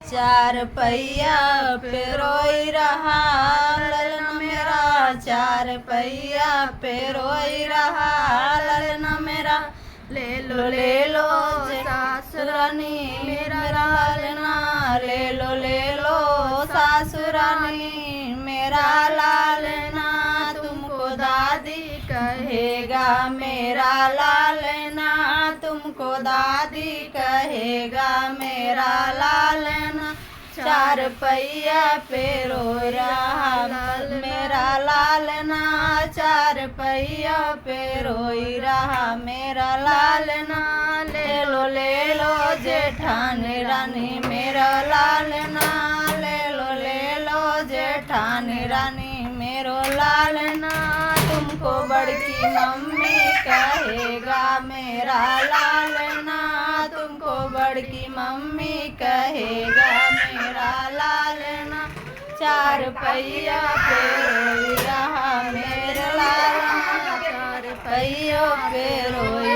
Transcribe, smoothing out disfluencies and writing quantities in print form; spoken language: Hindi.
चार पहिया पे रोई रहा ललना मेरा, चार पहिया पे रोई रहा ललना मेरा। ले लो सासुरानी मेरा लालना, ले लो सासुरानी मेरा लालना। तुमको दादी कहेगा मेरा लालना, तुमको दादी कहेगा मेरा लालना। चार पहिया पे रो रहा मेरा लालना, चार पहिया पे रोई रहा मेरा लालना। ले लो जेठानी रानी मेरा लालना, ले लो जेठानी रानी मेरो लालना। तुमको बड़की मम्मी कहेगा मेरा लालना, तुमको बड़की मम्मी कहेगा मेरा लालना। चार पहिया पे रोई रहा मेरा लालना, चार पहियों पे रोई